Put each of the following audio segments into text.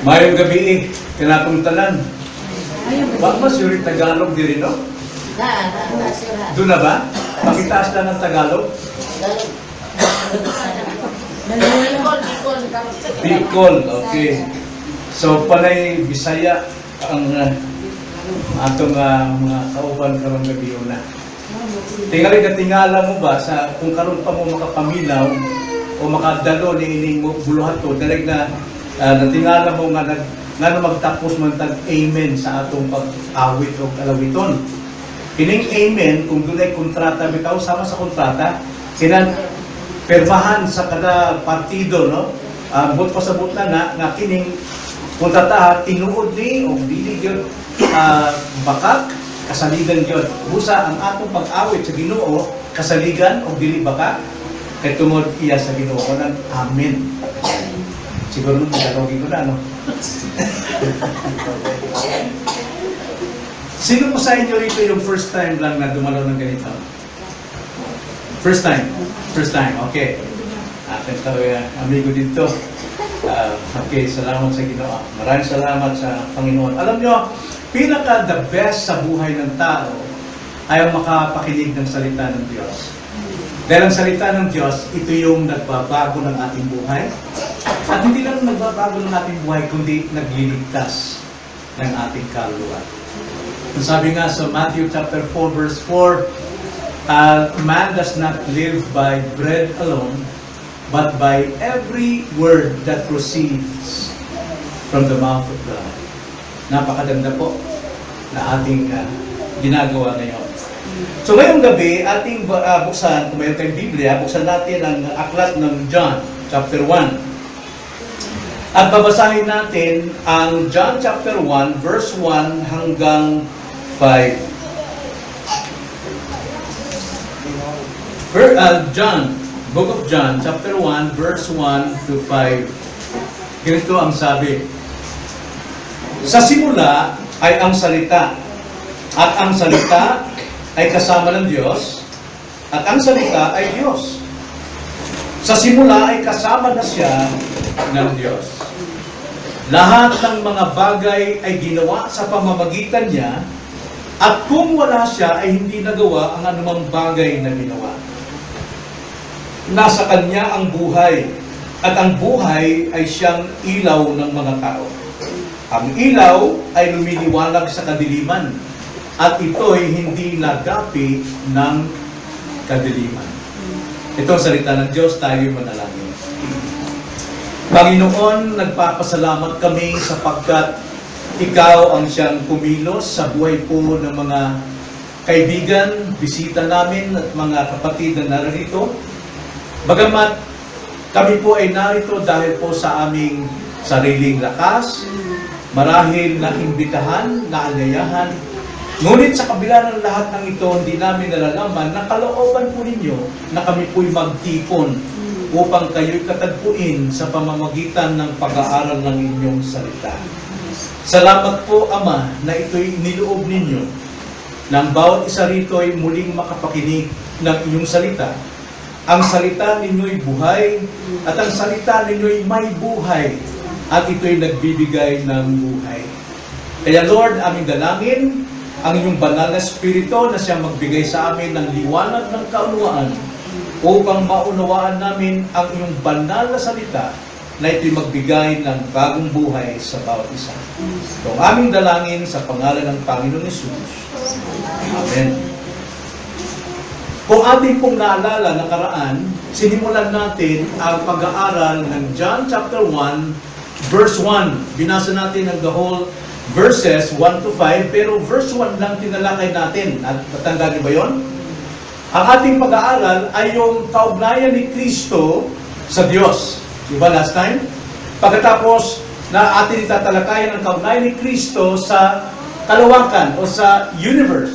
Mayong gabi kanatong tanan. Mas yuri Tagalog diri no? Doon na ba? Pakitaas na ng Tagalog? Bicol, okay. So panay Bisaya ang atong mga kauban karong gabi na. Tingali ka tingala mo ba sa kung karon pa mo makapaminaw o makadalo ni ining buluhan to, dalig na natingala mo nga magtapos man tag amen sa atong pag-awit o kalawiton. Kining amen, kung doon ay kontrata, bitaw sama sa kontrata, sinan permahan sa kada partido, no? But pasabot na nga kining kontrata tinuod ni o dili gyud bakak kasaligan gyud. Busa ang atong pag-awit sa Ginoo kasaligan o dili bakak kay tungod iya sa Ginoo nang amen. Siguro nung Tagalogin ko na, no? Sino po sa inyo rito yung first time lang na dumalaw ng ganito? First time? First time, okay. Atin ito, amigo dito. Okay, salamat sa Ginoo. Maraming salamat sa Panginoon. Alam nyo, pinaka-the best sa buhay ng tao ay ang makapakinig ng salita ng Diyos. Dahil ang salita ng Diyos, ito yung nagbabago ng ating buhay. At hindi lang nagbabago ng ating buhay, kundi nagliligtas ng ating kaluluwa. Sabi nga sa Matthew chapter 4, verse 4, man does not live by bread alone, but by every word that proceeds from the mouth of God. Napakaganda po na ating ginagawa ngayon. So ngayong gabi, ating buksan, kung mayroon tayong Biblia, buksan natin ang aklat ng John, chapter 1. At babasahin natin ang John chapter 1, verse 1 hanggang 5. Book of John, chapter 1, verse 1 to 5. Ganito ang sabi. Sa simula ay ang salita, at ang salita ay kasama ng Diyos, at ang salita ay Diyos. Sa simula ay kasama na siya ng Diyos. Lahat ng mga bagay ay ginawa sa pamamagitan niya, at kung wala siya ay hindi nagawa ang anumang bagay na ginawa. Nasa Kanya ang buhay, at ang buhay ay siyang ilaw ng mga tao. Ang ilaw ay lumiliwanag sa kadiliman, at ito'y hindi nagapi ng kadiliman. Ito ang salita ng Diyos, tayo'y manalangin. Panginoon, nagpapasalamat kami sapagkat Ikaw ang siyang kumilos sa buhay po ng mga kaibigan, bisita namin at mga kapatid na narito. Bagamat kami po ay narito dahil po sa aming sariling lakas, marahil na imbitahan, na anyayahan. Ngunit sa kabila ng lahat ng ito, hindi namin nalalaman na kalooban po ninyo na kami po'y magtipon upang kayo'y katagpuin sa pamamagitan ng pag-aaral ng inyong salita. Salamat po, Ama, na ito'y niloob ninyo nang bawat isa rito ay muling makapakinig ng inyong salita. Ang salita ninyo'y buhay at ang salita ninyo'y may buhay at ito'y nagbibigay ng buhay. Kaya Lord, aming dalangin, ang inyong banal na Espiritu na siyang magbigay sa amin ng liwanag ng kaunawaan upang maunawaan namin ang inyong banal na salita na ito'y magbigay ng bagong buhay sa bawat isa. Ito ang aming dalangin sa pangalan ng Panginoon Jesus. Amen. Kung ating pong naalala nakaraan, sinimulan natin ang pag-aaral ng John chapter 1, verse 1. Binasa natin ang the whole verses 1 to 5, pero verse 1 lang tinalakay natin. At natandaan niyo ba yun? Ang ating pag-aaral ay yung kaugnayan ni Kristo sa Diyos. Diba last time? Pagkatapos na ating itatalakayan ang kaugnayan ni Kristo sa kalawakan o sa universe.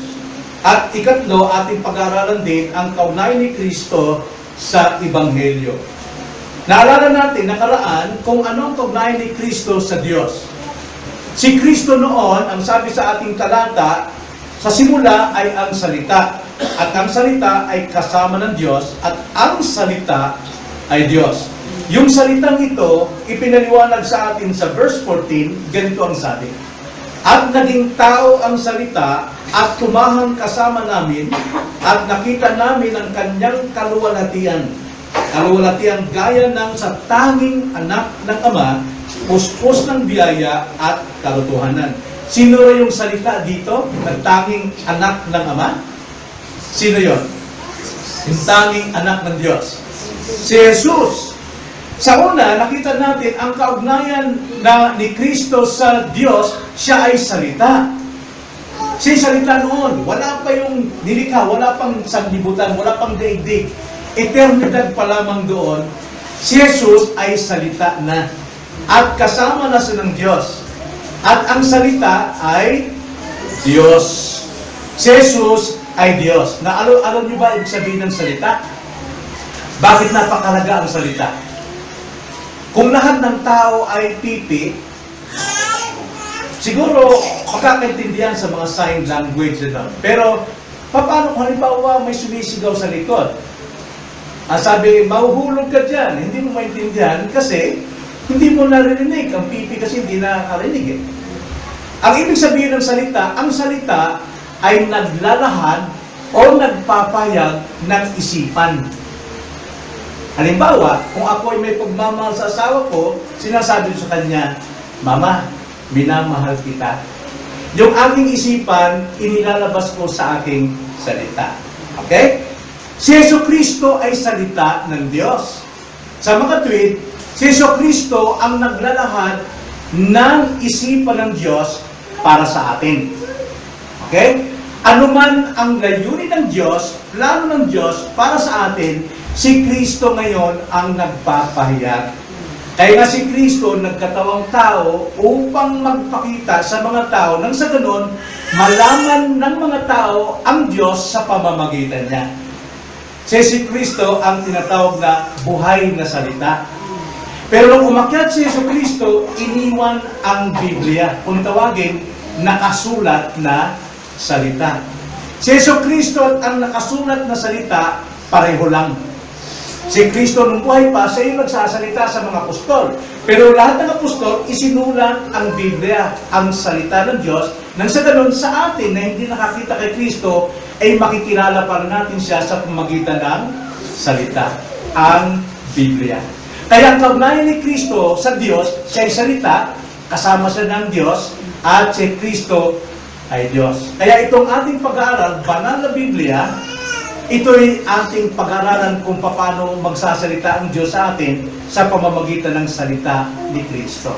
At ikatlo, ating pag-aaralan din ang kaugnayan ni Kristo sa Ebanghelyo. Naalala natin nakaraan kung ano ang kaugnayan ni Kristo sa Diyos. Si Kristo noon, ang sabi sa ating talata, sa simula ay ang salita. At ang salita ay kasama ng Diyos at ang salita ay Diyos. Yung salitang ito, ipinaliwanag sa atin sa verse 14, ganito ang sabi. At naging tao ang salita at tumahang kasama namin at nakita namin ang kanyang kaluwalhatian. Kaluwalhatian gaya ng sa tanging anak ng Ama, puspos ng biyaya at katotohanan. Sino yung salita dito? Nagtanging anak ng Ama? Sino yon? Yung tanging anak ng Diyos. Si Jesus. Sa una, nakita natin ang kaugnayan na ni Kristo sa Diyos, siya ay salita. Siya salita noon. Wala pa yung nilikha, wala pang sanlibutan, wala pang daigdig. Eternidad pa lamang doon. Si Jesus ay salita na. At kasama na siya ng Diyos. At ang salita ay Diyos. Si Jesus ay Diyos. Alam niyo ba ibig sabihin ng salita? Bakit napakalaga ang salita? Kung lahat ng tao ay pipi, siguro makakaintindihan sa mga sign language na. Pero, paano kung halimbawa may sumisigaw sa likod? Sabi, mahuhulog ka dyan. Hindi mo maintindihan kasi hindi mo naririnig. Ang pipi kasi hindi nakakarinig eh. Ang ibig sabihin ng salita, ang salita ay naglalahad o nagpapayag ng isipan. Halimbawa, kung ako ay may pagmamahal sa asawa ko, sinasabi ko sa kanya, Mama, minamahal kita. Yung aking isipan, inilalabas ko sa aking salita. Okay? Si Jesucristo ay salita ng Diyos. Sa mga tweet, si Jesucristo ang naglalahad ng isipan ng Diyos para sa atin. Okay? Anuman ang layunin ng Diyos, plano ng Diyos para sa atin, si Kristo ngayon ang nagpapahayag. Kaya nga si Kristo nagkatawang tao upang magpakita sa mga tao nang sa ganon, malaman ng mga tao ang Diyos sa pamamagitan niya. Si Kristo ang tinatawag na buhay na salita. Pero nung umakyat si Kristo, iniwan ang Biblia. Kung tawagin, nakasulat na salita. Si Kristo at ang nakasulat na salita, pareho lang. Si Kristo nung buhay pa, siya yung nagsasalita sa mga apostol. Pero lahat ng apostol, isinulat ang Biblia, ang salita ng Diyos, nang sa ganun sa atin na hindi nakakita kay Kristo, ay makikilala pa natin siya sa pamagitan ng salita, ang Biblia. Kaya ang kaugnayan ni Kristo sa Diyos, siya ay salita, kasama siya ng Diyos, at si Kristo ay Diyos. Kaya itong ating pag-aaral, banal na Biblia, ito'y ating pag-aralan kung paano magsasalita ang Diyos sa atin sa pamamagitan ng salita ni Kristo.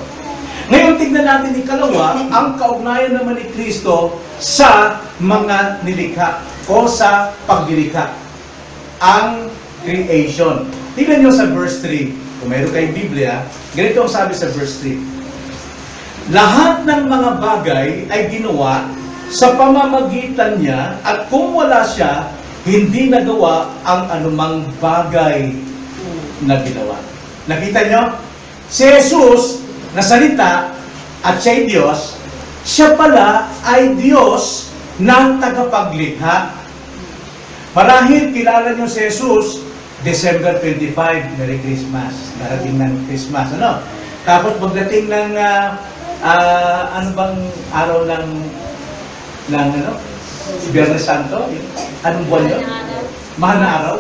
Ngayon, tignan natin ikalawa, ang kaugnayan naman ni Kristo sa mga nilikha o sa pagdilikha. Ang creation. Tignan nyo sa verse 3. Kung mayroon kayong Biblia, ganito ang sabi sa verse 3. Lahat ng mga bagay ay ginawa sa pamamagitan niya at kung wala siya, hindi nagawa ang anumang bagay na ginawa. Nakita nyo? Si Jesus na salita at siya'y Diyos, siya pala ay Diyos ng tagapaglikha. Marahil kilala nyo si Jesus, December 25, Merry Christmas. Darating ng Christmas, ano? Tapos pagdating ng, ano bang araw ng ano? Biyernes Santo? Anong buwan yun? Mahal na araw?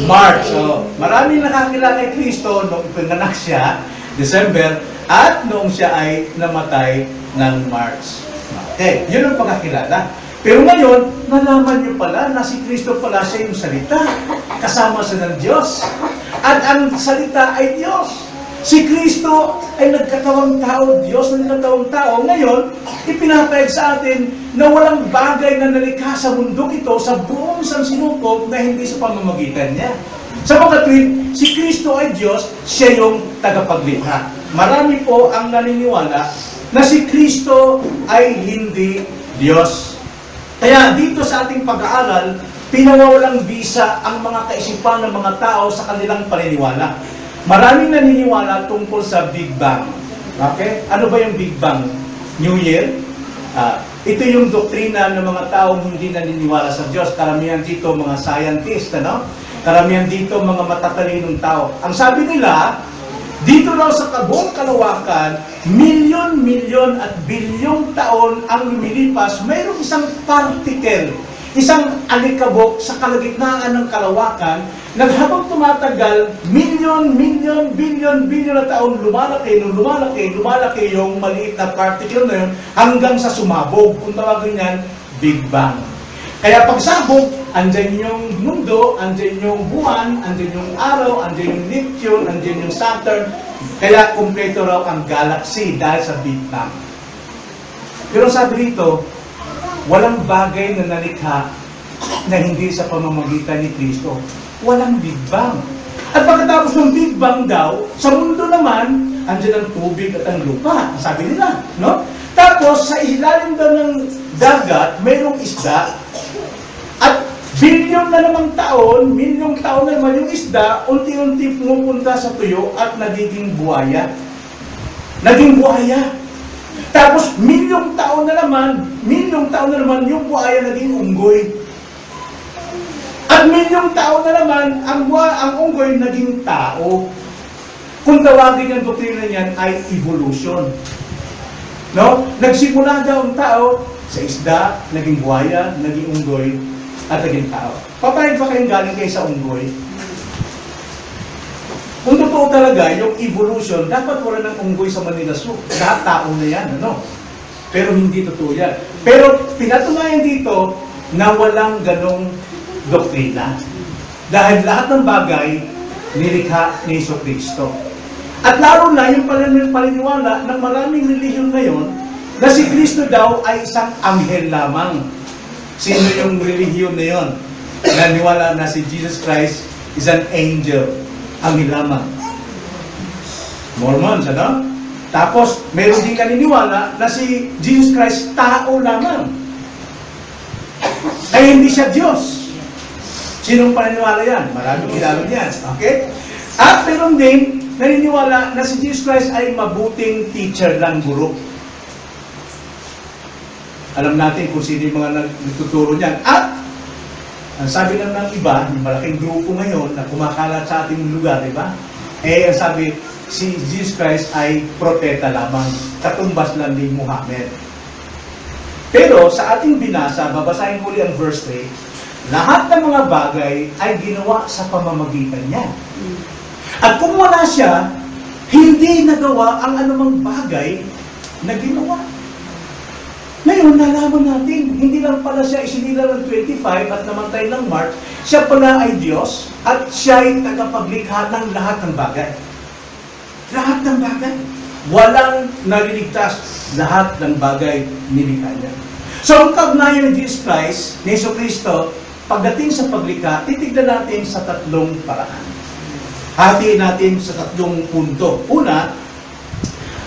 March. So, maraming nakakilala kay Kristo nung ipinganak siya, December, at noong siya ay namatay ng March. Okay, yun ang pagkakilala. Pero ngayon, nalaman niyo pala na si Kristo pala siya yung salita. Kasama siya ng Diyos. At ang salita ay Diyos. Si Kristo ay nagkatawang tao, Diyos na nagkatawang tao. Ngayon, ipinapayag sa atin na walang bagay na nalikha sa mundong ito, sa buong sansinukob na hindi sa pamamagitan niya. Sa mga tweet, si Kristo ay Diyos, siya yung tagapaglikha. Marami po ang naniniwala na si Kristo ay hindi Diyos. Kaya dito sa ating pag-aaral, pinawawalang bisa ang mga kaisipan ng mga tao sa kanilang paniniwala. Maraming naniniwala tungkol sa Big Bang. Okay? Ano ba yung Big Bang? New Year? Ito yung doktrina ng mga taong hindi naniniwala sa Diyos. Karamihan dito mga scientist, ano? Karamihan dito, mga matatalinong tao. Ang sabi nila, dito raw sa buong kalawakan, milyon-milyon at bilyong taon ang lumilipas, mayroong isang particle, isang alikabok sa kalagitnaan ng kalawakan, na habang tumatagal, milyon, bilyon na taon, lumalaki yung maliit na particle na yun, hanggang sa sumabog. Kung tawagin yan, Big Bang. Kaya pagsabog, andyan yung mundo, andyan yung buwan, andyan yung araw, andyan yung Neptune, andyan yung Saturn. Kaya kumpleto raw ang galaxy dahil sa Big Bang. Pero sabi dito, walang bagay na nalikha na hindi sa pamamagitan ni Kristo. Walang Big Bang. At pagkatapos ng Big Bang daw, sa mundo naman, andyan ang tubig at ang lupa. Sabi nila, no? Tapos, sa ilalim daw ng dagat, mayroong isda. At bilyon na namang taon, milyong taon na naman yung isda, unti-unti pumupunta sa tuyo at nagiging buhaya. Naging buhaya. Tapos, milyong taon na naman yung buhaya naging unggoy. At milyong taon na naman, ang unggoy naging tao. Kung tawagin yung doktrina niyan ay evolution. No? Nagsimula daw ang tao sa isda, naging buhaya, naging unggoy, at naging tao. Papayag ba kayong galing kayo sa unggoy? Kung totoo talaga, yung evolution, dapat wala ng unggoy sa Manila Zoo. Lahat tao na yan, ano? Pero hindi totoo yan. Pero pinatunayan dito na walang ganong doktrina. Dahil lahat ng bagay, nilikha ni Jesucristo. At lalo na yung paniniwala ng maraming relihiyon ngayon na si Kristo daw ay isang anghel lamang. Sino yung relihiyon na yun? Naniwala na si Jesus Christ is an angel. Anghel lamang. Mormons, ano? Tapos, meron din kaniniwala na si Jesus Christ tao lamang. Ay hindi siya Diyos. Sinong paniniwala yan? Maraming kilala niyan. Okay? At meron din naniniwala na si Jesus Christ ay mabuting teacher lang, guro. Alam natin kung sino yung mga nagtuturo niyan. At, ang sabi lang ng iba, yung malaking grupo ngayon na kumakalat sa ating lugar, di ba? Ang sabi, si Jesus Christ ay propeta lamang, katumbas lang ni Muhammad. Pero sa ating binasa, babasahin muli ang verse 3, lahat ng mga bagay ay ginawa sa pamamagitan niya. At kung wala siya, hindi nagawa ang anumang bagay na ginawa. Ngayon, nalaman natin, hindi lang pala siya isinilang ng 25 at namatay ng March, siya pala ay Diyos at siya ay tagapaglikha ng lahat ng bagay. Lahat ng bagay. Walang naliligtas. Lahat ng bagay nilikha niya. So, ang kaugnayan ni Jesus Christ, ni Jesucristo, pagdating sa paglikha, titignan natin sa tatlong paraan. Hatiin natin sa tatlong punto. Una,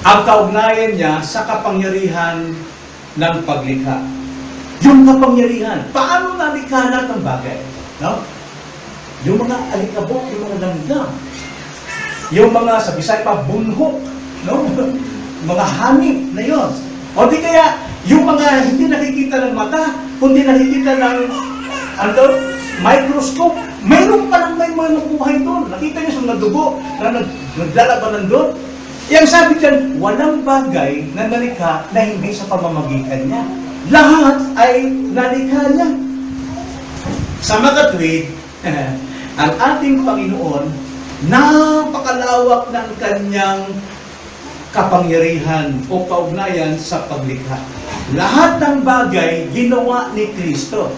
ang kaugnayan niya sa kapangyarihan ng paglikha. Yung kapangyarihan. Paano nalikha lahat ng bagay? No? Yung mga alikabok, yung mga langgam. Yung mga, sa Bisaya pa, bunhok. No? Mga hanip na yun. O di kaya, yung mga hindi nakikita ng mata, kundi nakikita ng microscope, mayroon pa lang may mga nakuhay doon. Nakita niyo sa dugo na naglalabanan doon. Yang sabi dyan, walang bagay na nalikha na hindi sa pamamagitan niya. Lahat ay nalikha niya. Sa makatwid, ang ating Panginoon, napakalawak ng kanyang kapangyarihan o kaugnayan sa paglikha. Lahat ng bagay ginawa ni Kristo.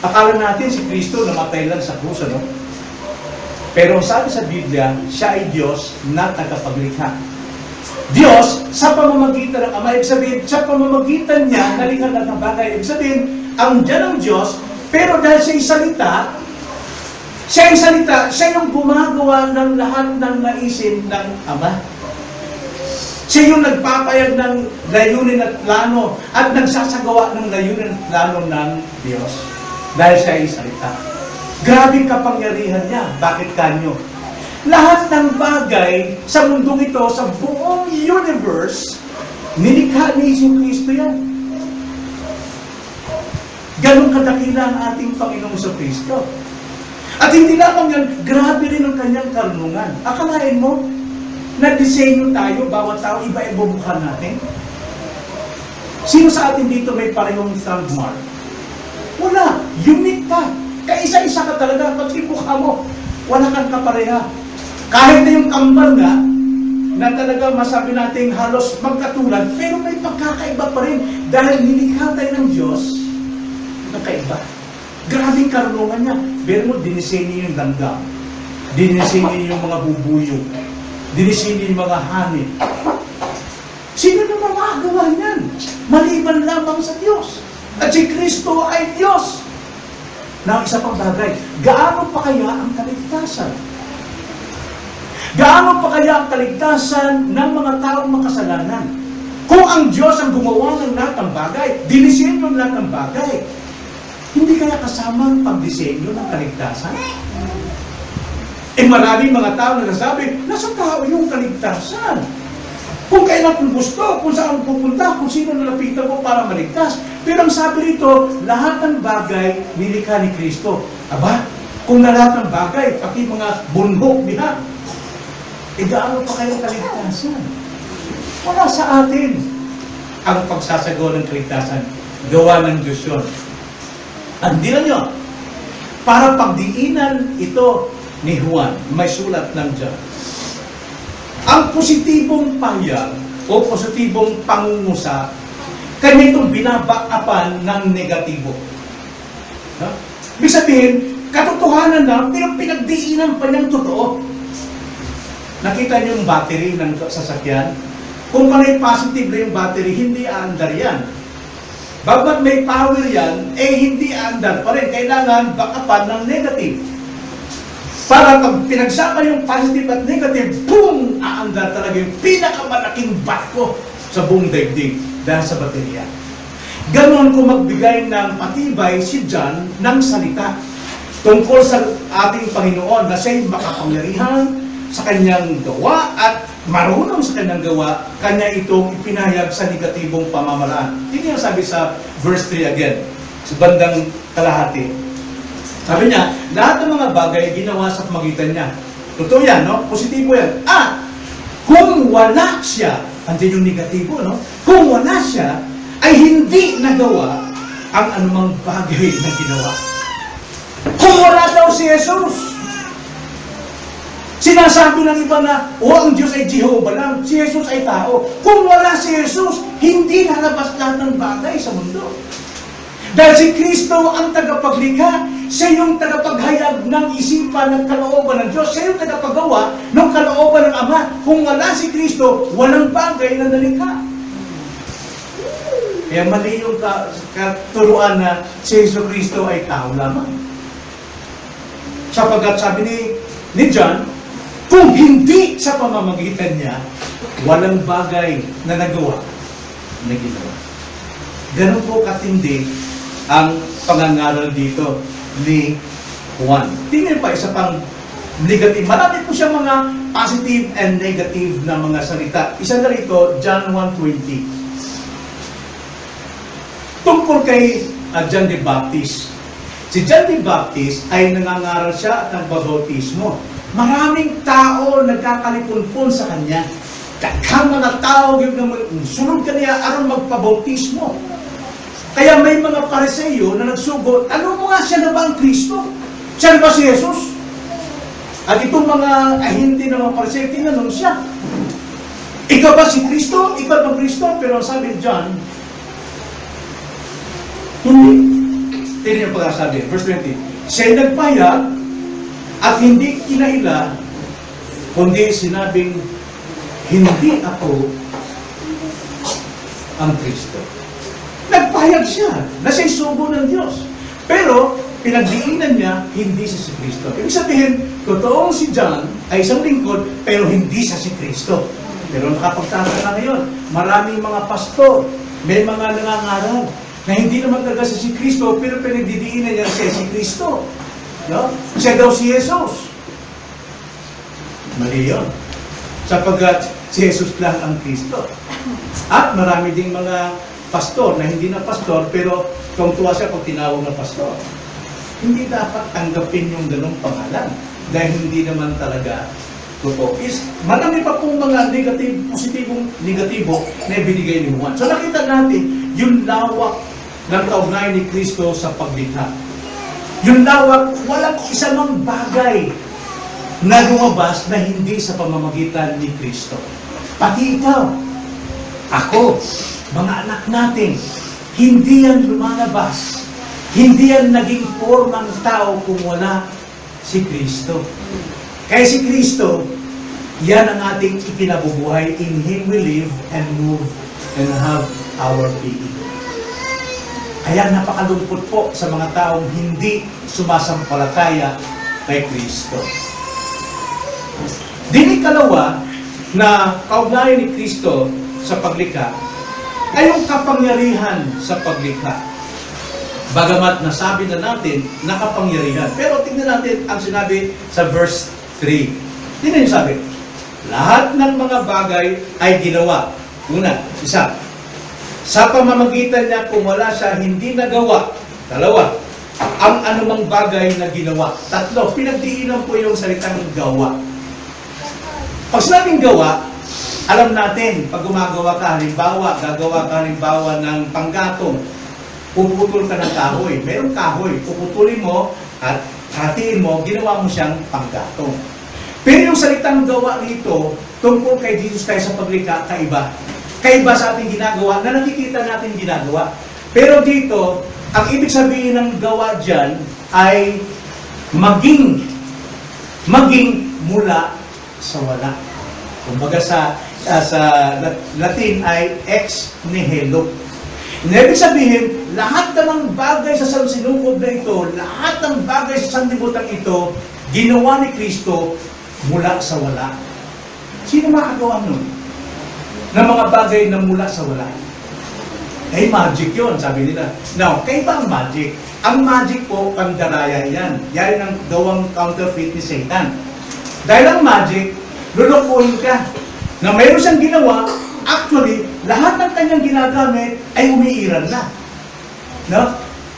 Akala natin si Kristo namatay lang sa krus, ano? Pero sabi sa Biblia, siya ay Diyos na tagapaglikha. Diyos sa pamamagitan ng Ama. Ibig sabihin, sa pamamagitan niya, nalikha lahat ng bagay. Ibig sabihin, ang Diyan ng Diyos, pero dahil siya yung salita, siya yung gumagawa ng lahat ng naisin ng Ama. Siya yung nagpapayag ng layunin at plano at nagsasagawa ng layunin at plano ng Diyos. Dahil siya ay salita. Grabe kapangyarihan niya. Bakit kanyo? Lahat ng bagay sa mundong ito, sa buong universe, nilikha ni Jesucristo yan. Ganun kadakila ang ating Panginoong Jesucristo. At hindi lamang yan, grabe rin ang kanyang karunungan. Akalain mo, na-disenyo tayo, bawat tao, iba-iba mukha natin. Sino sa atin dito may parehong thumb mark? Wala. Unique ka. Kaisa-isa ka talaga. Pati mukha mo, wala kang kapareha. Kahit na yung kambal nga, na talaga masabi natin halos magkatulad, pero may pagkakaiba pa rin dahil nilikha tayo ng Diyos, nakaiba. Grabing karunungan niya. Pero mo, dinisenyo yung langgam. Dinisenyo yung mga bubuyog. Dinisenyo yung mga hanip. Sino naman makagawa niyan? Maliban lamang sa Diyos. At si Kristo ay Diyos. Na isa pang bagay, gaano pa kaya ang kaligtasan? Gaano pa kaya ang kaligtasan ng mga taong makasalanan? Kung ang Diyos ang gumawa ng lahat ng bagay, dinisenyo ng lahat ng bagay, hindi kaya kasama ang pagdisenyo ng kaligtasan? Maraming mga tao nagsasabi, nasa tao yung kaligtasan. Kung kailan kung gusto, kung saan pupunta, kung sino nalapitan mo para maligtas. Pero ang sabi rito, lahat ng bagay nilikha ni Kristo. Aba, kung na lahat ng bagay, pati mga bunhok niya, gaano pa kayo kaligtasan? Wala sa atin ang pagsasagawa ng kaligtasan. Gawa ng Diyos yun. Andilan nyo, para pagdiinan ito ni Juan, may sulat ng Diyan. Ang positibong pahayag o positibong pangungusap, kanya itong binabakapan ng negatibo. No? Ibig sabihin, katotohanan na, pero pinagdiinan pa niyang totoo. Nakita niyo yung battery ng sasakyan? Kung may positive na yung battery, hindi aandar yan. Babat may power yan, hindi aandar pa rin. Kailangan bakapan ng negative. Para pag pinagsama yung positive at negative, boom! Aandar talaga yung pinakamalaking barko sa buong daigdig dahil sa baterya. Ganon kung magbigay ng patibay si John ng salita tungkol sa ating Panginoon na siya'y makapangyarihan sa kanyang gawa at marunong sa kanyang gawa, kanya itong ipinahayag sa negatibong pamamaraan. Hindi niya sabi sa verse 3 again, sa bandang kalahati. Sabi niya, lahat ng mga bagay ginawa sa pamagitan niya. Totoo yan, no? Positibo yan. Kung wala siya, andyan yung negatibo, no? Kung wala siya, ay hindi nagawa ang anumang bagay na ginawa. Kung wala daw si Jesus, sinasabi ng iba na, ang Diyos ay Jehovah lang, si Jesus ay tao. Kung wala si Jesus, hindi lalabas lahat ng bagay sa mundo. Dahil si Kristo ang tagapaglikha, siya yung tagapaghayag ng isipan ng kalooban ng Diyos, siya yung tagapagawa ng kalooban ng Ama. Kung wala si Kristo, walang bagay na nalikha. Kaya mali yung katuruan na si Jesus Kristo ay tao lamang. Sapagkat sabi ni John, kung hindi sa pamamagitan niya, walang bagay na nagawa na ginawa. Ganun po katindi ang pangangaral dito ni Juan. Tingnan pa, isa pang negative. Marami po siya mga positive and negative na mga salita. Isa na rito, John 1:20. Tungkol kay John the Baptist. Si John the Baptist ay nangangaral siya at nagbabautismo. Maraming tao nagkakalipunpon sa kanya. Daghang mga tao sunod kaniya aron magpabautismo. Kaya may mga Pariseyo na nagsugot, ano mo nga siya na ba ang Kristo? Siya na ba si Jesus? At itong mga hindi na mga Pariseyo, tinanong siya, ikaw ba si Kristo? Ikaw ba Kristo? Pero sabi ni John, hindi. Tingnan yung pagkasabi, verse 20, siya'y nagpahayag at hindi kinaila, kundi sinabing, hindi ako ang Kristo. Nagpahayag siya na siya'y sugo ng Diyos. Pero, pinagdiinan niya, hindi siya si Kristo. Ibig sabihin, totoong si John ay isang lingkod, pero hindi siya si Kristo. Pero nakapagtataka ngayon, maraming mga pastor, may mga nangangaral, na hindi naman talaga siya si Kristo, pero pinagdidiinan niya siya si Kristo. No? Siya daw si Jesus. Mali yun. Sapagkat si Jesus lang ang Kristo. At marami ding mga pastor na hindi na pastor, pero tuwang-tuwa siya pag tinawag na pastor. hindi dapat tanggapin yung ganong pangalan. Dahil hindi naman talaga totoo. Marami pa pong mga negatibo na ibinigay ni Juan. So nakita natin yung lawak ng kaugnayan ni Kristo sa paglikha. Yung lawak, walang isa mang bagay na lumabas na hindi sa pamamagitan ni Kristo. Pati ikaw, ako, mga anak natin, hindi yan lumalabas. Hindi yan naging formang tao kung wala si Kristo. Kaya si Kristo, yan ang ating ikinabubuhay. In Him we live and move and have our being. Kaya napakalungkot po sa mga taong hindi sumasampalataya kay Kristo. Dini kalawa na kaugnayan ni Kristo sa paglikha ay yung kapangyarihan sa paglikha. Bagamat nasabi na natin na kapangyarihan. Pero tingnan natin ang sinabi sa verse 3. Tingnan yung sabi. Lahat ng mga bagay ay ginawa. Una, isa. Sa pamamagitan niya kung wala siya hindi nagawa. Dalawa, ang anumang bagay na ginawa. Tatlo, pinagdiinan po yung salitang gawa. Pag sinabing gawa, alam natin, pag gumagawa ka, gagawa ka halimbawa ng panggatong, puputol ka ng kahoy. Merong kahoy, puputulin mo at hatiin mo, ginawa mo siyang panggatong. Pero yung salitang gawa rito, tungkol kay Jesus tayo sa paglikha, kaiba. Kaiba sa ating ginagawa na nakikita natin ginagawa. Pero dito, ang ibig sabihin ng gawa dyan ay maging mula sa wala. Kumbaga sa Latin ay ex nihilo. Ibig sabihin, lahat ng bagay sa sansinukob na ito, lahat ng bagay sa sanlibutan ito, ginawa ni Kristo mula sa wala. Sino makagawa nun? Na mga bagay na mula sa wala. Eh, magic yun, sabi nila. Now, kaiba ang magic? Ang magic po, pandaraya yan. Yan ang gawang counterfeit ni Satan. Dahil ang magic, lulukuhin ka. Na mayroon siyang ginawa, actually, lahat ng kanyang ginagamit ay umiiral na. No?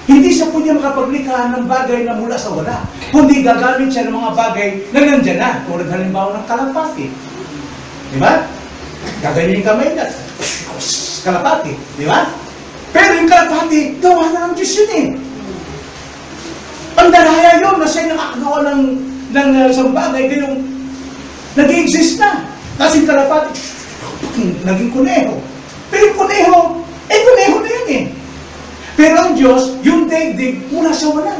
Hindi siya po niya makapaglikha ng bagay na mula sa wala. Kundi gagamit siya ng mga bagay na nandyan na. Tulad halimbawa ng kalapati. Di ba? Gaganyan yung kamay na. Kalapati. Di ba? Pero yung kalapati, gawa na ng Diyos yun eh. Pandaraya yun na siya nakakagawa ng isang bagay gayong nag-i-exist na. Tapos yung kalapati, naging kuneho. Pero yung kuneho na yun eh. Pero ang Diyos, yung daigdig, mula sa wala.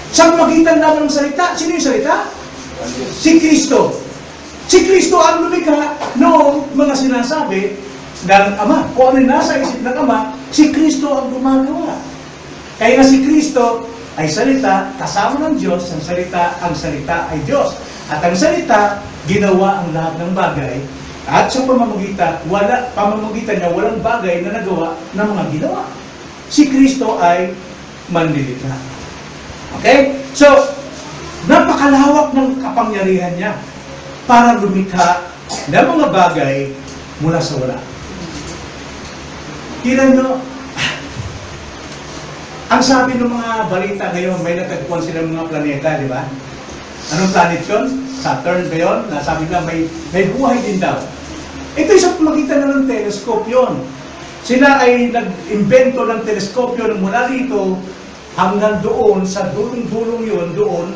Sa magitan naman ng salita, sino yung salita? Si Kristo. Si Kristo ang lumikha noong mga sinasabi ng Ama. Kung ano nasa isip ng Ama, si Kristo ang gumagawa. Kaya na si Kristo ay salita, kasama ng Diyos, ang salita ay Diyos. At ang salita, ginawa ang lahat ng bagay. At sa pamamagitan niya, walang bagay na nagawa ng mga ginawa. Si Kristo ay manlilikha. Okay? So, napakalawak ng kapangyarihan niya para lumikha ng mga bagay mula sa wala. Kira nyo, ang sabi ng mga balita ngayon, may natagpuan sila ng mga planeta, di ba? Anong planet yun? Saturn ba yun? Nasabi na may buhay din daw. Ito sa pamagitan na ng telescope yun. Sila ay nag-invento ng teleskopyo na mula rito hanggang doon, sa dulong-dulong yun, doon,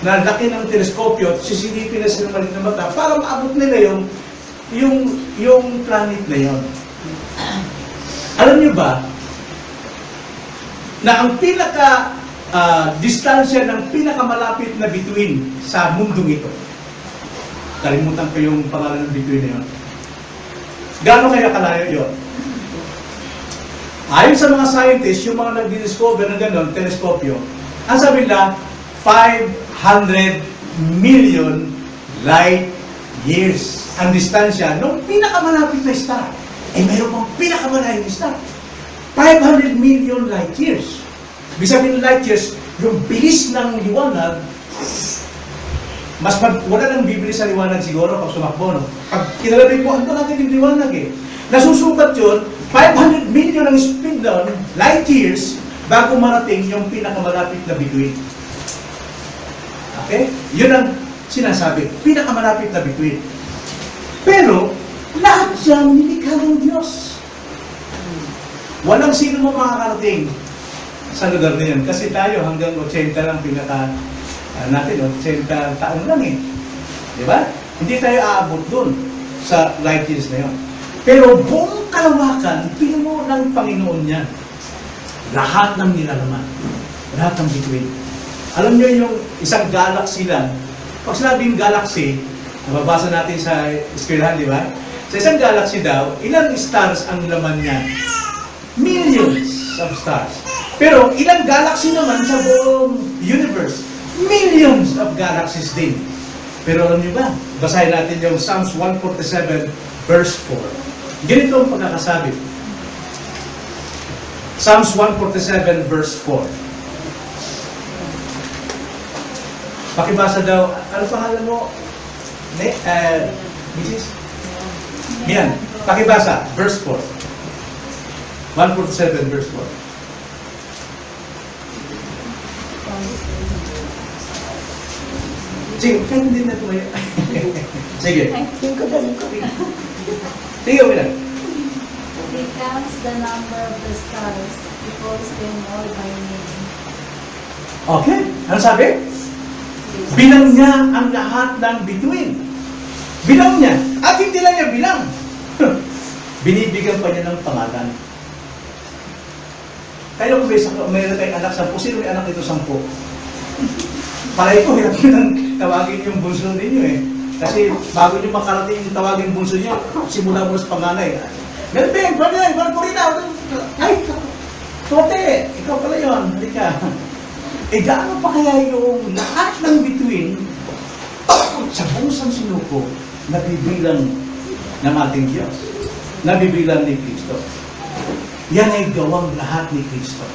na laki ng teleskopyo, sisilipin na sila malit na mata para maabot nila yung planet na yun. Alam niyo ba, na ang distansya ng pinakamalapit na bituin sa mundong ito. Kalimutan ko yung pangalan ng bituin na yun. Gaano kaya kalayo yun? Ayon sa mga scientists, yung mga nag-discover ng gano'n, teleskopyo, ang sabi nila, 500 million light years ang distansya ng pinakamalapit na star. Eh, mayroon pang pinakamalayong star. 500 million light years. Ibig sabihin ng light years, yung bilis ng liwanag, wala nang bibili sa liwanag siguro pag sumakbo, no? Pag kinalabig mo, ano natin yung liwanag eh? Nasusukat yun, 500 million ang speed doon, light years, bago marating yung pinakamalapit na bituin. Okay? Yun ang sinasabi. Pinakamalapit na bituin. Pero, lahat yan nilikha ng Diyos. Walang sino mo makakarating sa lugar na yun. Kasi tayo hanggang 80 lang natin, 80 taon lang eh. Di ba? Hindi tayo aabot dun sa light years na yun. Pero buong kalawakan, pinuno ng Panginoon yan. Lahat ng nilalaman. Lahat ng bituin. Alam nyo yung isang galaxy lang. Pag sinabing galaxy, nababasa natin sa eskwelahan, di ba? Sa isang galaxy daw, ilang stars ang laman niya? Millions of stars. Pero ilang galaxy naman sa buong universe? Millions of galaxies din. Pero alam niyo ba? Basahin natin yung Psalms 147 verse 4. Ganito ang pagkakasabi. Psalms 147 verse 4. Pakibasa daw, ano pangalan mo? Mrs. Yan, pakibasa, verse 4. 147 verse 4. Sige, kaya hindi na tumayo. Sige. Sige, wala. He counts the number of the stars. He calls them all by name. Okay, ano sabi? Bilang niya ang lahat ng bituin. Bilang niya. At hindi lang niya bilang. Binibigyan pa niya ng pangalan. Kaya kung mayroon tayong anak 10, sino may anak ito 10? Para ito, hirap nyo nang tawagin yung bunso ninyo eh. Kasi bago nyo makarating yung tawagin yung bunso nyo, simula mo sa panganay. Melvin, Corina, ay, Tote, ikaw pala yun, halika. Eh, gaano pa kaya yung lahat ng bituin sa buong sinuko nabibilang ng ating Diyos, nabibilang ni Kristo. Yan ay gawang lahat ni Kristo.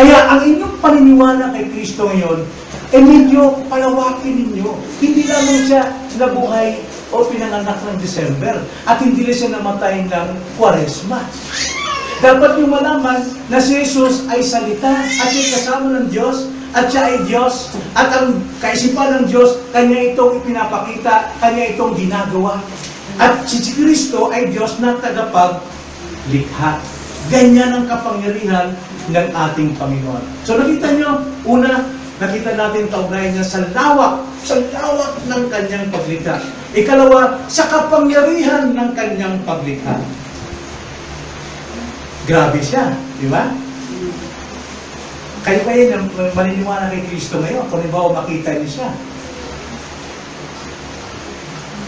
Kaya ang inyong paniniwala kay Kristo ngayon, medyo palawakin ninyo. Hindi lamang siya nabuhay o pinanganak ng December at hindi rin siya namatay ng Kwaresma. Dapat yung malaman na si Jesus ay salita at siya kasama ng Diyos at siya ay Diyos at ang kaisipan ng Diyos, kanya itong ipinapakita, kanya itong ginagawa. At si Kristo ay Diyos na tagapaglikha. Ganyan ang kapangyarihan ng ating Panginoon. So nakita nyo, una, nakita natin kaugnayan niya sa lawak ng kanyang paglikha. Ikalawa, sa kapangyarihan ng kanyang paglikha. Grabe siya, di ba? Kayo na maniniwala kay Kristo ngayon, kung halimbawa makita niyo siya.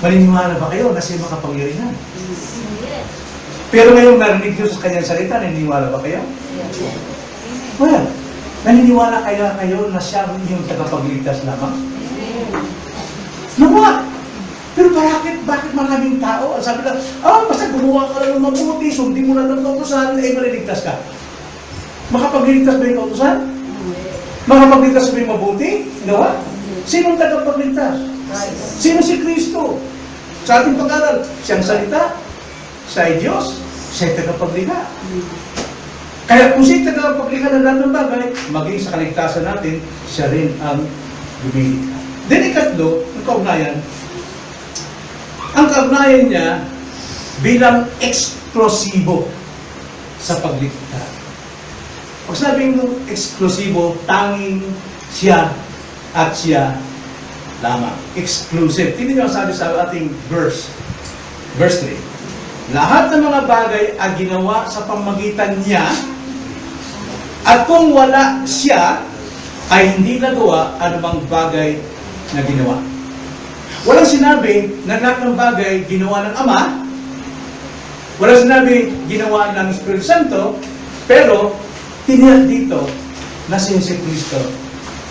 Maniniwala ba kayo na siya makapangyarihan? Pero ngayon narinig niyo sa kanyang salita, naniniwala ba kayo? Well, naniniwala kaya kayo na siya yung tagapagligtas lamang? Nawa! Pero bakit maraming tao? Sabi lang, basta gumawa ka lang ng mabuti, sundin mo na ng kautusan, maliligtas ka. Makapagligtas ba yung kautusan? Makapagligtas ba yung mabuti? Nawa? Sinong tagapagligtas? Sino si Kristo? Sa ating pag-aral, siyang salita, siya ay Diyos, siya ay tagapaglikha. Kaya kung siya tagapaglikha ng lahat ng bagay, maging sa kaligtasan natin, siya rin ang lumilikha. Then ikatlo, ang kaugnayan, niya bilang eksklusibo sa paglikha. Pag sabing eksklusibo, tanging siya at siya lamang. Exclusive. Tingnan niyo ang sabi sa ating verse 3. Lahat ng mga bagay ay ginawa sa pamamagitan niya at kung wala siya, ay hindi nagawa anumang bagay na ginawa. Walang sinabi na lahat ng bagay ginawa ng Ama. Walang sinabi ginawa ng Espiritu Santo. Pero, tiniyak dito na si Kristo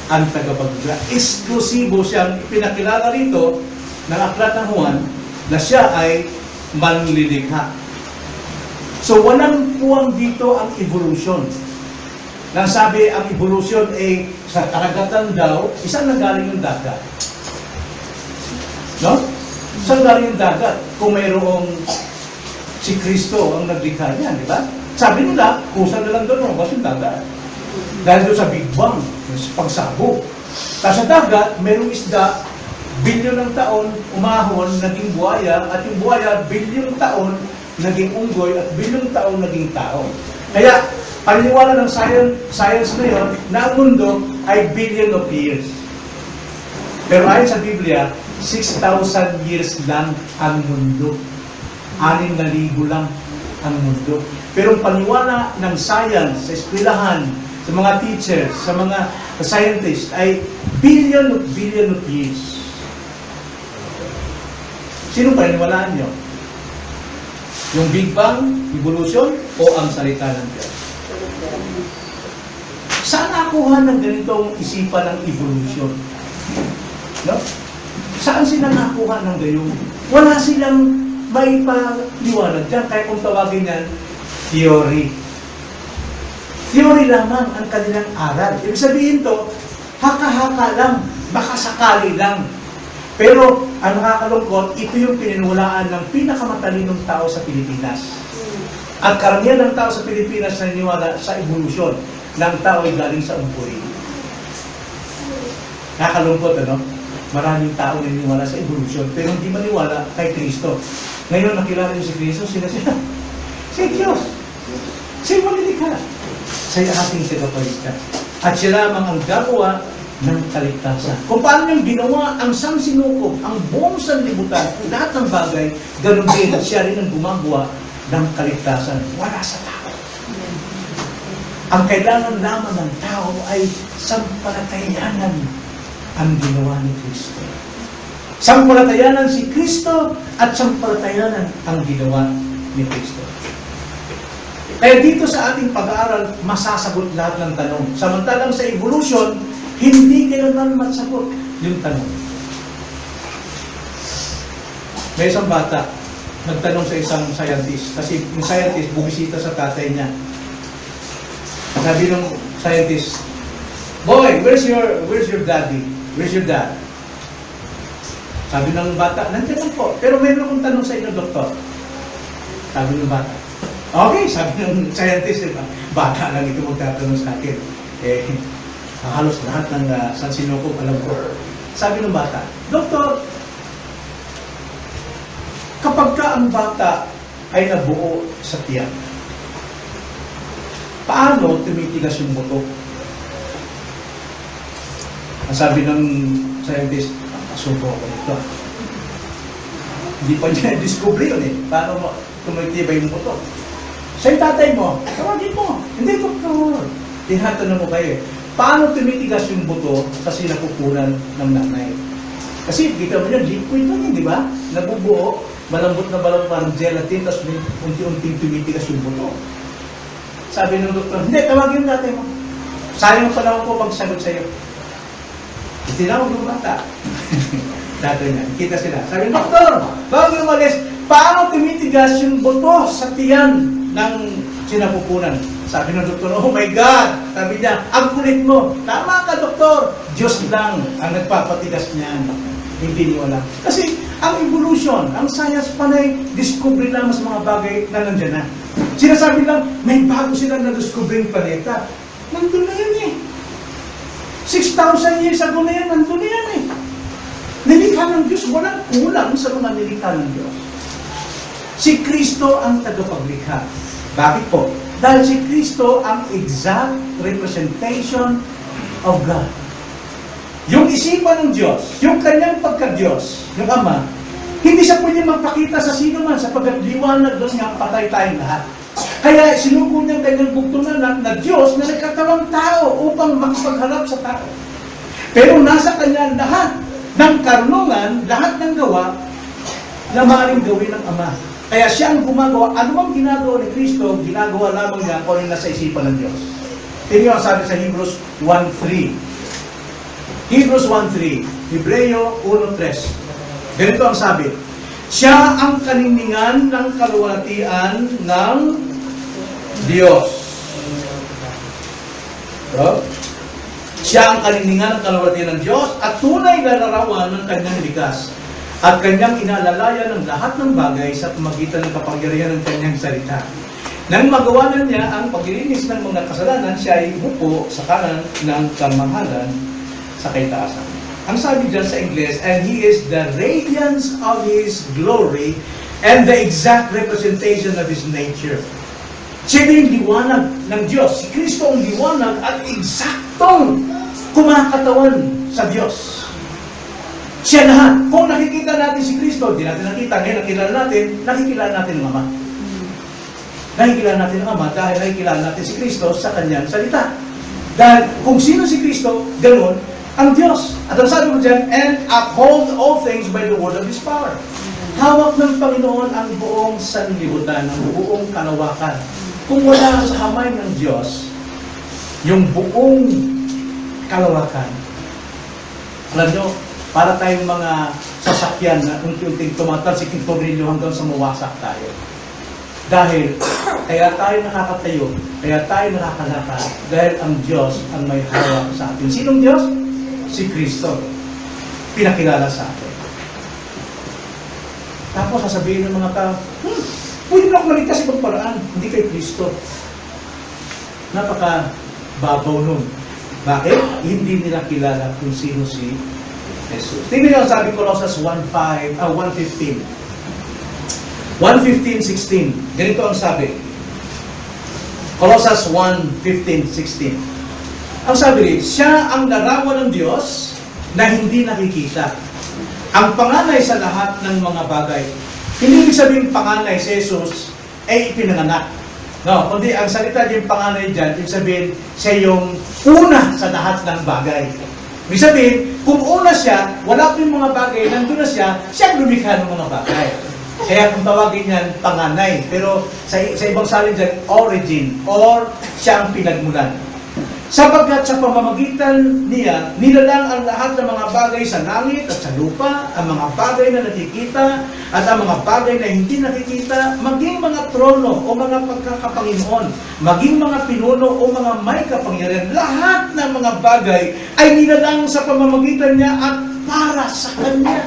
ang tagapaglikha. Eksklusibo siyang ipinakilala rito ng aklat ng Juan na siya ay manlilikha. So, walang puwang dito ang evolution. Nang sabi ang evolution ay sa karagatan daw, isang nanggaling yung dagat. No? Saan galing yung dagat? Kung mayroong si Kristo ang naglikha niyan, di ba? Sabi nila, kusa na lang doon, kasi dagat. Dahil doon sa Big Bang, sa pagsabog. Tapos sa dagat, merong isda, bilyon ng taon, umahon, naging buhaya, at yung buhaya, bilyong taon, naging unggoy, at bilyong taon, naging tao. Kaya, paniniwala ng science na yun, na ang mundo ay billion of years. Pero ayon sa Biblia, 6,000 years lang ang mundo. 6,000 lang ang mundo. Pero ang paniwala ng science, sa eskwelahan, sa mga teachers, sa mga scientists, ay billion of years. Sino paniniwalaan nyo? Yung Big Bang, evolution, o ang salita ng Diyos? Saan nakuha ng ganitong isipan ng evolution? No? Saan sila nakuha ng gayon? Wala silang may paliwanag dyan, kaya kung tawagin yan, theory. Theory lamang ang kanilang aral. Ibig sabihin to, haka-haka lang, baka sakali lang. Pero, ang nakakalungkot, ito yung pininiwalaan ng pinakamatalinong tao sa Pilipinas. Ang karamihan ng tao sa Pilipinas naniniwala sa evolution ng tao ay galing sa unggoy. Nakakalungkot, ano? Maraming tao naniniwala sa evolution, pero hindi maniwala kay Kristo. Ngayon, nakilala niyo si Kristo, sila si Diyos. Siya malilikha. Siya ating tagapagligtas. At siya lamang ang gagawa ng kaligtasan. Kung paano niyang ginawa ang sangsinukob, ang buong sanlibutan, lahat ng bagay, ganun din, siya rin ang gumagawa ng kaligtasan. Wala sa tao. Ang kailangan lamang ng tao ay sampalatayanan ang ginawa ni Kristo. Sampalatayanan si Kristo at sampalatayanan ang ginawa ni Kristo. Kaya dito sa ating pag-aaral, masasagot lahat ng tanong. Samantalang sa evolution, hindi kailangan masagot yung tanong. May isang bata, nagtanong sa isang scientist, kasi yung scientist bumisita sa tatay niya. Sabi ng scientist, "Boy, where's your daddy? Where's your dad?" Sabi ng bata, "Nandiyan lang po, pero mayroon akong tanong sa inyo, doktor." Sabi ng bata, "Okay," sabi ng scientist, bata lang ito magtatanong sa akin. Halos lahat ng sansinukob alam ko. Sabi ng bata, "Doktor, kapag ka ang bata ay nabuo sa tiyan, paano tumitigas yung buto?" Ang sabi ng scientist, "Asubo ako nito." Hindi pa niya discover yun eh. Paano tumitibay yung buto? Sa tatay mo, tawagin mo. Hindi, doktor. Tinatanong mo kayo eh. Paano tumitigas yung buto kasi nakukunan ng nanay? Kasi kita mo yan, liquid lang yun, di ba? Nabubuo, malambot na parang gelatin, tapos may unti-unting tumitigas yung buto. Sabi ng doktor, "Hindi, tawagin natin mo. Sayang pa lang ko pagsagot sa'yo." Tinawag yung bata. Dati niya, kita sila. Sabi ng doktor, bago umalis, paano tumitigas yung buto sa tiyan ng sinapupunan? Sabi ng doktor, "Oh my God!" Sabi niya, "Ang kulit mo." "Tama ka, doktor. Diyos lang ang nagpapatigas niyan." Hindi niyo alam. Kasi ang evolution, ang science panay, discovery lang sa mga bagay na nandyan na. Sinasabi lang, may bago silang na-discovering planeta. Nandun na yan eh. 6,000 years ago na yan, nandun na yan eh. Nilikha ng Diyos, walang kulang sa mga nilikha ng Diyos. Si Kristo ang tagapaglikha. Bakit po? Dahil si Kristo ang exact representation of God. Yung isipan ng Diyos, yung kanyang pagka-Diyos, yung Ama, hindi siya pwede magpakita sa sino man sapagkat liwanag doon nga patay tayong lahat. Kaya sinuko niya ang kanyang bugtungan na Diyos na nagkatawang tao upang makapagharap sa tao. Pero nasa kanya lahat ng karunungan, lahat ng gawa na maaaring gawin ng Ama. Kaya siya ang gumagawa. Ano bang ginagawa ni Kristo, ginagawa lamang niya kung ano nasa isipan ng Diyos. Tingnan ang sabi sa Hebrews 1:3. Hebrews 1:3. Hebreo 1:3. Ganito ang sabi, "Siya ang kaniningan ng kaluwalhatian ng Diyos." So, siya ang kaniningan ng kaluwalhatian ng Diyos at tunay na larawan ng kanyang likas. At kanyang inaalalayan ng lahat ng bagay sa pamagitan ng kapangyarihan ng kanyang salita. Nang magawa na niya ang paglilinis ng mga kasalanan, siya ay umupo sa kanan ng kamahalan sa kaitaasan. Ang sabi dyan sa Ingles, and He is the radiance of His glory and the exact representation of His nature. Siya yung liwanag ng Diyos. Si Kristo ang liwanag at eksaktong kumakatawan sa Diyos. Siya lahat. Kung nakikita natin si Kristo, hindi natin nakita, ngayon nakilala natin, nakikilala natin ang Ama. Nakikilala natin ang Ama dahil nakikilala natin si Kristo sa Kanyang salita. Dahil kung sino si Kristo, ganoon ang Diyos. At ang sabi mo dyan, and uphold all things by the word of His power. Hawak ng Panginoon ang buong sanlibutan, ang buong kalawakan. Kung wala sa kamay ng Diyos, yung buong kalawakan, alam nyo, para tayong mga sasakyan na unti-unting tumatalsik yung tornilyo hanggang sa mawasak tayo. Dahil, kaya tayo nakakatayo, kaya tayo nakakalakad, dahil ang Diyos ang may hawak sa atin. Sinong Diyos? Si Kristo. Pinakilala sa atin. Tapos sasabihin ng mga tao, pwede na ako maligtas ibang paraan, hindi kay Kristo. Napaka-babaw nun. Bakit? Hindi nila kilala kung sino si Jesus. Tingnan niyo ang sabi ko, Colossians 1:15. 1:15-16. Ganito ang sabi. Colossians 1:15-16. Ang sabi rin, siya ang larawan ng Diyos na hindi nakikita. Ang panganay sa lahat ng mga bagay. Hindi ibig sabihin panganay si Jesus ay ipinanganak. No, kundi ang salita din panganay dyan, ibig sabihin siya yung una sa lahat ng bagay. Ibig sabihin, kung una siya, wala pa yung mga bagay, nandun na siya, siya ang lumikha ng mga bagay. Kaya kung tawagin yan, panganay. Pero sa ibang salin dyan, origin, or siya ang pinagmulan. Sapagkat sa pamamagitan niya, nilalang ang lahat ng mga bagay sa langit at sa lupa, ang mga bagay na nakikita at ang mga bagay na hindi nakikita, maging mga trono o mga pagkakapanginoon, maging mga pinuno o mga may kapangyarihan. Lahat ng mga bagay ay nilalang sa pamamagitan niya at para sa Kanya.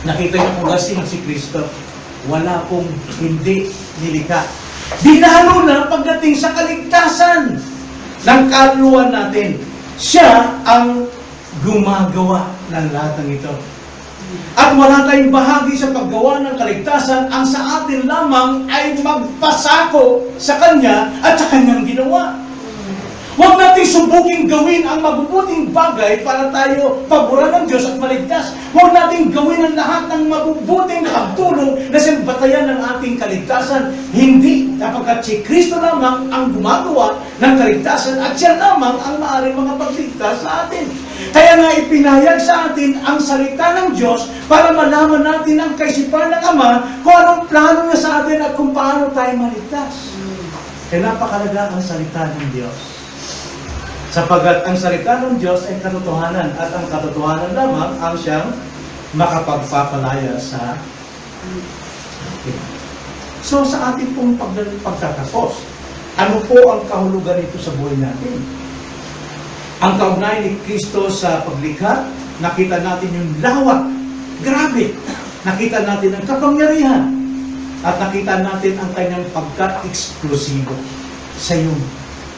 Nakita niyo kung sino si Kristo. Wala pong hindi nilikha. Dinalo na pagdating sa kaligtasan ng kaluluwa natin. Siya ang gumagawa ng lahat ng ito. At wala tayong bahagi sa paggawa ng kaligtasan, ang sa atin lamang ay magpasako sa Kanya at sa Kanyang ginawa. Huwag natin subuking gawin ang mabubuting bagay para tayo paboran ng Diyos at maligtas. Huwag natin gawin ang lahat ng mabubuting pagtulong na simbatayan ng ating kaligtasan. Hindi, kapagkat si Kristo lamang ang gumagawa ng kaligtasan at siya lamang ang maaaring makapagligtas sa atin. Kaya nga ipinahayag sa atin ang salita ng Diyos para malaman natin ang kaisipan ng Ama kung anong plano niya sa atin at kung paano tayo maligtas. Kaya napakalaga ang salita ng Diyos. Sapagat ang salita ng Diyos ay katotohanan at ang katotohanan lamang ang siyang makapagpapalaya sa atin. So sa ating pong pagtatapos, ano po ang kahulugan nito sa buhay natin? Ang kaugnayan ni Kristo sa paglikha, nakita natin yung lawak, grabe. Nakita natin ang kapangyarihan at nakita natin ang kanyang pagka-eksklusibo sa iyong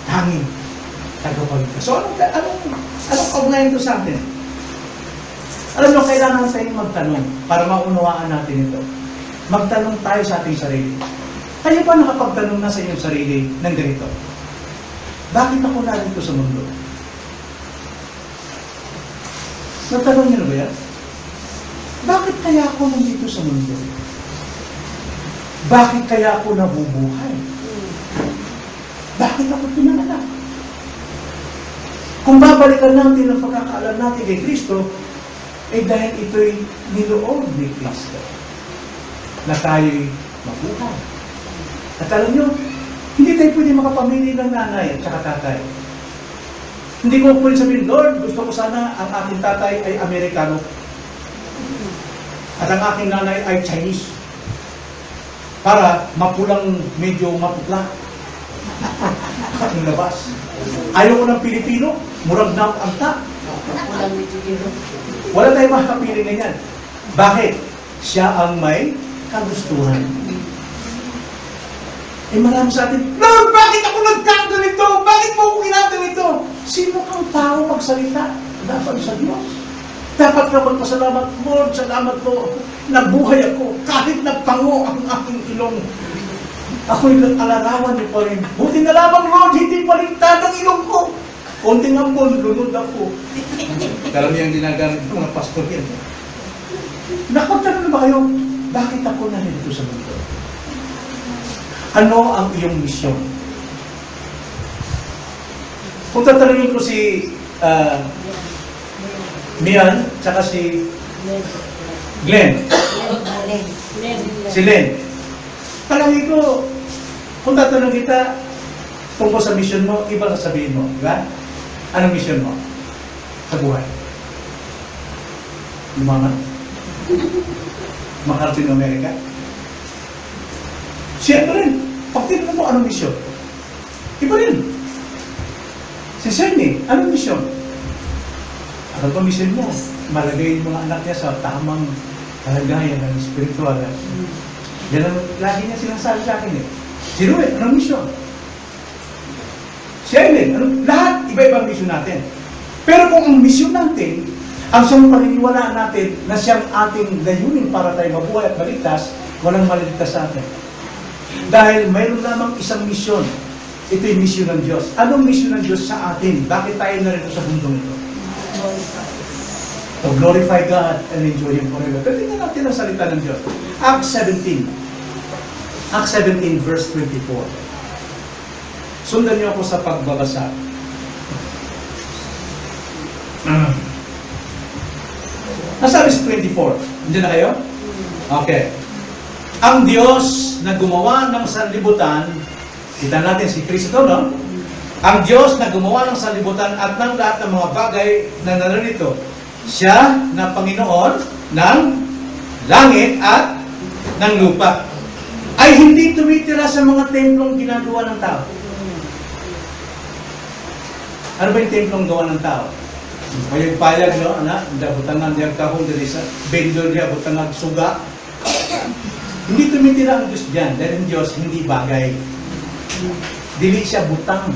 tanging tagapagligtas. So, anong kaugnayan ito sa atin? Alam nyo, kailangan tayong magtanong para maunawaan natin ito. Magtanong tayo sa ating sarili. Kayo ba nakapagtanong na sa inyong sarili ng ganito? Bakit ako narito sa mundo? Natanong nyo na ba yan? Bakit kaya ako nandito sa mundo? Bakit kaya ako nabubuhay? Bakit ako pinanganak? Kung babalikan natin ang pagkakaalam natin kay Kristo, eh dahil ito'y niloob ni Kristo na tayo'y mabuhay. At alam nyo, hindi tayo pwede makapamili ng nanay at saka tatay. Hindi ko pwede sabihin, Lord, gusto ko sana ang aking tatay ay Amerikano at ang aking nanay ay Chinese para mapulang medyo maputla ang labas. Ayaw ko ng Pilipino, murag na ang ta. Wala tayong makakapili ganyan. Bakit? Siya ang may kagustuhan. Eh marami sa atin, Lord, bakit ako nagkaganito? Bakit mo ako ginagawa? Sino kang tao magsalita? Dapat sa Diyos. Dapat ka magpasalamat, Lord, salamat po. Nabuhay ako, kahit nagpango ang aking ilong. Ako'y nag-alarawan niyo pa rin. Buti na lamang, Lord, hindi paligtad ang ilong ko. Konting ampon, lunod ako. Karamihan ginagamit ng mga pastor yan. Nakapagtanong na ba kayo, bakit ako narito sa mundo? Ano ang iyong misyon? Kung tatanungin ko si Mian, tsaka si Glenn. Si Len. Palagi ko, kung tatanong kita tungkol sa mission mo, iba sasabihin mo, di ba? Anong mission mo? Sa buhay. Lumaman. Makarating ng Amerika. Siya pa rin. Pag tinanong mo, anong mission? Iba rin. Si Sydney, anong mission? Ano pa mission mo? Malagay yung mga anak niya sa tamang kalagayan ng spiritual. Yan ang lagi niya sinasabi sa akin eh. Si Ruel, anong mission? Si Aileen, lahat iba-ibang mission natin. Pero kung ang mission natin, ang siyang paniniwalaan natin na siyang ating layunin para tayo mabuhay at maligtas, walang maligtas sa atin. Dahil mayroon lamang isang misyon. Ito yung misyon ng Diyos. Anong misyon ng Diyos sa atin? Bakit tayo narito sa mundong ito? To glorify God and enjoy Him forever. Pero tingnan natin ang salita ng Diyos. Acts 17. Acts 17 verse 24. Sundan niyo ako sa pagbabasa. Nasabi sa 24. Nandiyan na kayo? Okay. Ang Diyos na gumawa ng sanlibutan, kita natin si Kristo, no? Ang Diyos na gumawa ng sanlibutan at ng lahat ng mga bagay na narito, Siya na Panginoon ng langit at ng lupa, ay hindi tumitira sa mga templong ginagawa ng tao. Ano ba yung templong gawa ng tao? Payag-payag, no? Butangan diya kahon dali sa bendor diya, butangan suga. Hindi tumitira ang Diyos dyan, dahil ang Diyos hindi bagay. Dili siya butang.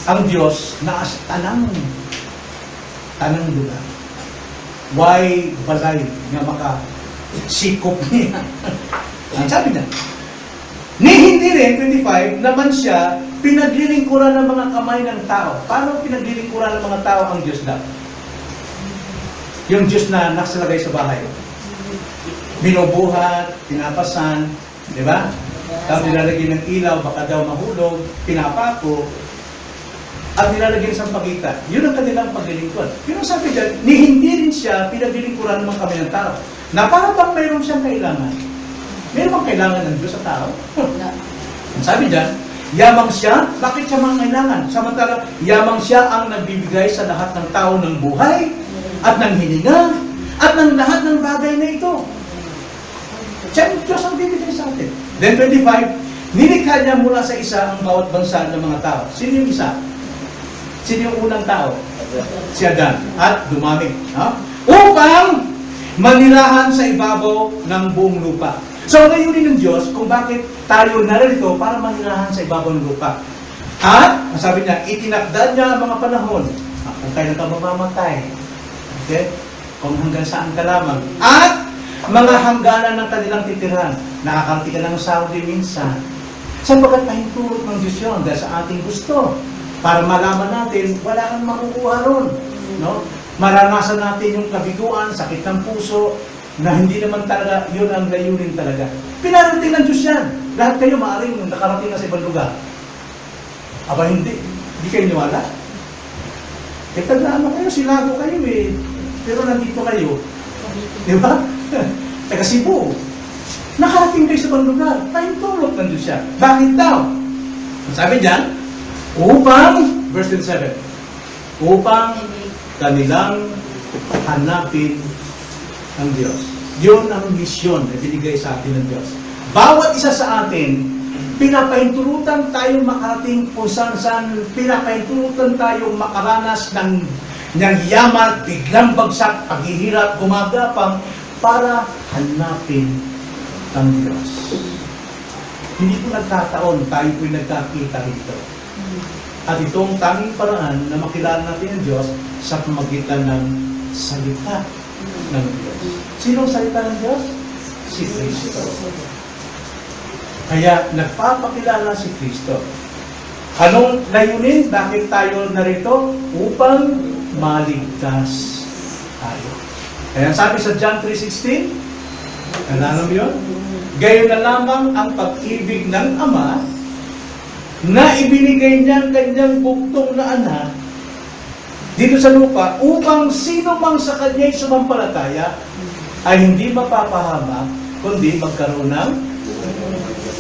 Ang Diyos naas tanang lugar. Why balay nga makasikop niya? Ang sabi niya, ni hindi rin, 25, naman siya pinaglilingkuran ng mga kamay ng tao. Paano pinaglilingkuran ng mga tao ang Diyos daw? Yung Diyos na nakasalagay sa bahay. Binubuhat, pinapasan, di ba? Tapos nilalagay ng ilaw, baka daw mahulog, pinapako, at nilalagay sa pagitan. Yun ang kanilang paglilingkuran. Yun ang sabi dyan, ni hindi rin siya pinaglilingkuran ng mga kamay ng tao. Na para bang mayroon siyang kailangan? Mayroon bang kailangan ng Diyos sa tao? Ang sabi dyan, yamang siya, bakit siya mga kailangan? Samantala, yamang siya ang nagbibigay sa lahat ng tao ng buhay, at ng hininga, at ng lahat ng bagay na ito. Siya ang Diyos ang bibigay sa atin. Then 25, nilikha niya mula sa isa ang bawat bansa ng mga tao. Sino yung isa? Sino yung unang tao? Si Adan. At dumami. No? Upang manirahan sa ibabaw ng buong lupa. So, layunin ng Diyos kung bakit tayo narito para manirahan sa ibabaw ng lupa. At, sabi niya, itinakda niya ang mga panahon. Kung kailan ka mamamatay. Okay? Kung hanggang saan ka lamang. At, mga hangganan ng kanilang titirahan. Nakakarating ka ng Saudi minsan. Sabagat pahintulot ng Diyos yun dahil sa ating gusto. Para malaman natin, wala kang makukuha ron. No? Maranasan natin yung kabiguan, sakit ng puso, na hindi naman talaga, yun ang layunin talaga. Pinarating ng Diyos yan. Lahat kayo maaaring nakarating na sa ibang lugar. Aba hindi. Hindi kayo niwala. Eh, tandaan mo kayo, silago kayo eh. Pero nandito kayo. Di ba? Taga Cebu. Nakarating kayo sa ibang lugar. Pahintulot ng Diyos yan. Bakit daw? Sabi dyan, upang, verse 27, upang kanilang hanapin ang Diyos. Yun ang misyon na binigay sa atin ng Diyos. Bawat isa sa atin, pinapahintulutan tayong makarating kung saan-saan, pinapahintulutan tayong makaranas ng yaman, biglang bagsak, paghihirap, gumagapang, para hanapin ang Diyos. Hindi po nagkataon, tayo po'y nagkakita rito. At itong tanging paraan na makilala natin ang Diyos sa pamagitan ng salita ng Diyos. Sino ang salita ng Diyos? Si Kristo. Kaya nagpapakilala si Kristo. Anong layunin? Bakit tayo narito? Upang maligtas tayo. Kaya sabi sa John 3:16, alam mo yun? Gayon na lamang ang pag-ibig ng Ama na ibinigay niya ang kanyang buktong na anak dito sa lupa upang sino mang sa kanya'y sumampalataya ay hindi mapapahamak kundi magkaroon ng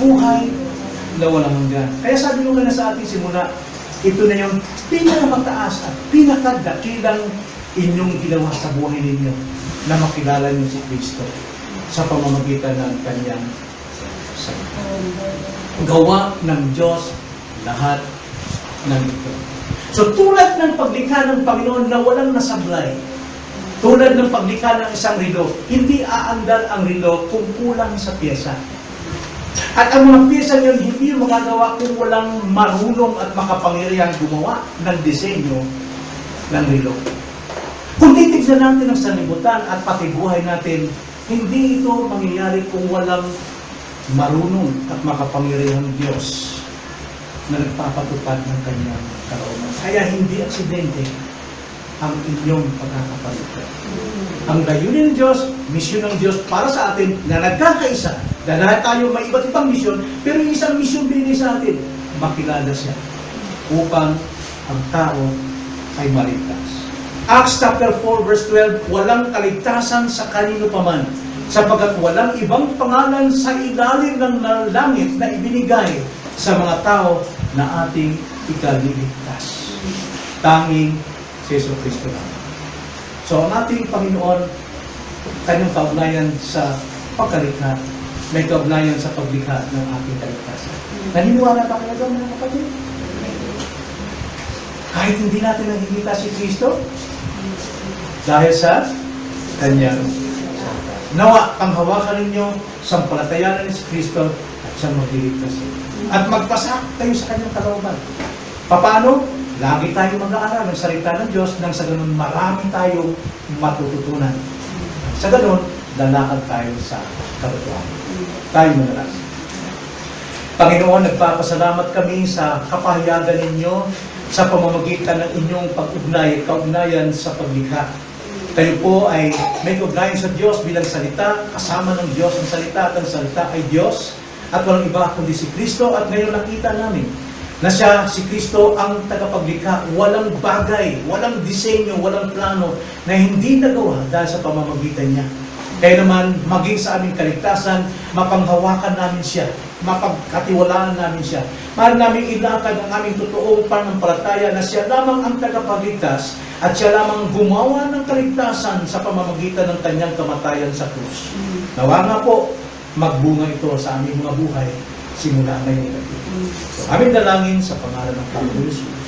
buhay na walang hanggan. Kaya sabi ko na sa ating simula, ito na yung pinakamataas at pinakadakilang inyong ginawa sa buhay ninyo na makilala niyo si Kristo sa pamamagitan ng kanyang salita. Gawa ng Diyos lahat ng ito. So tulad ng paglikha ng Panginoon na walang nasablay, tulad ng paglikha ng isang relo, hindi aandar ang relo kung kulang sa pyesa. At ang mga pyesa yun, hindi magagawa kung walang marunong at makapangyarihang gumawa ng disenyo ng relo. Kung titignan natin ang sanlibutan at pati buhay natin, hindi ito mangyayari kung walang marunong at makapangyarihang Diyos na nagpapatupad ng kanyang kalooban. Kaya hindi aksidente ang inyong pagkakapaligtad. Ang layunin ng Diyos, misyon ng Diyos para sa atin na nagkakaisa. Dahil lahat tayo may iba't ibang misyon, pero yung isang misyon binigay sa atin, makilala siya upang ang tao ay maligtas. Acts chapter 4 verse 12, walang kaligtasan sa kanino paman, sapagkat walang ibang pangalan sa ilalim ng langit na ibinigay sa mga tao na ating ikaliligtas. Tanging si Yesu Kristo lang. So ang ating Panginoon, kanyang kaugnayan sa pagkalikha, may kaugnayan sa paglikha ng ating kaligtasan. Naniniwala ba kayo doon, mga kapatid? Kahit hindi natin nakikita si Kristo, dahil sa kanyang salita. Nawa, panghawakan ninyo, sampalatayanan ni si Kristo at siyang magliligtas. At magpasa kayo sa kanyang kalooban. Paano? Lagi tayong mag-aaral ng salita ng Diyos nang sa ganun marami tayong matututunan. Sa ganun, lalakad tayo sa katotohanan. Tayo manalangin. Panginoon, nagpapasalamat kami sa kapahayagan ninyo sa pamamagitan ng inyong kaugnayan sa paglikha. Kayo po ay may kaugnayan sa Diyos bilang salita, kasama ng Diyos ang salita at ang salita ay Diyos at walang iba kundi si Kristo. At ngayon nakita namin na siya, si Kristo, ang tagapaglikha. Walang bagay, walang disenyo, walang plano na hindi nagawa dahil sa pamamagitan niya. Kaya naman, maging sa aming kaligtasan, mapanghawakan namin siya, mapagkatiwalaan namin siya. Mahal namin ilakad ang aming totoong pananampalataya na siya lamang ang tagapagligtas at siya lamang gumawa ng kaligtasan sa pamamagitan ng kanyang kamatayan sa krus. Nawa nga po, magbunga ito sa aming mga buhay simula ngayon. So, aming dalangin sa pangalan ng Panginoon Jesus.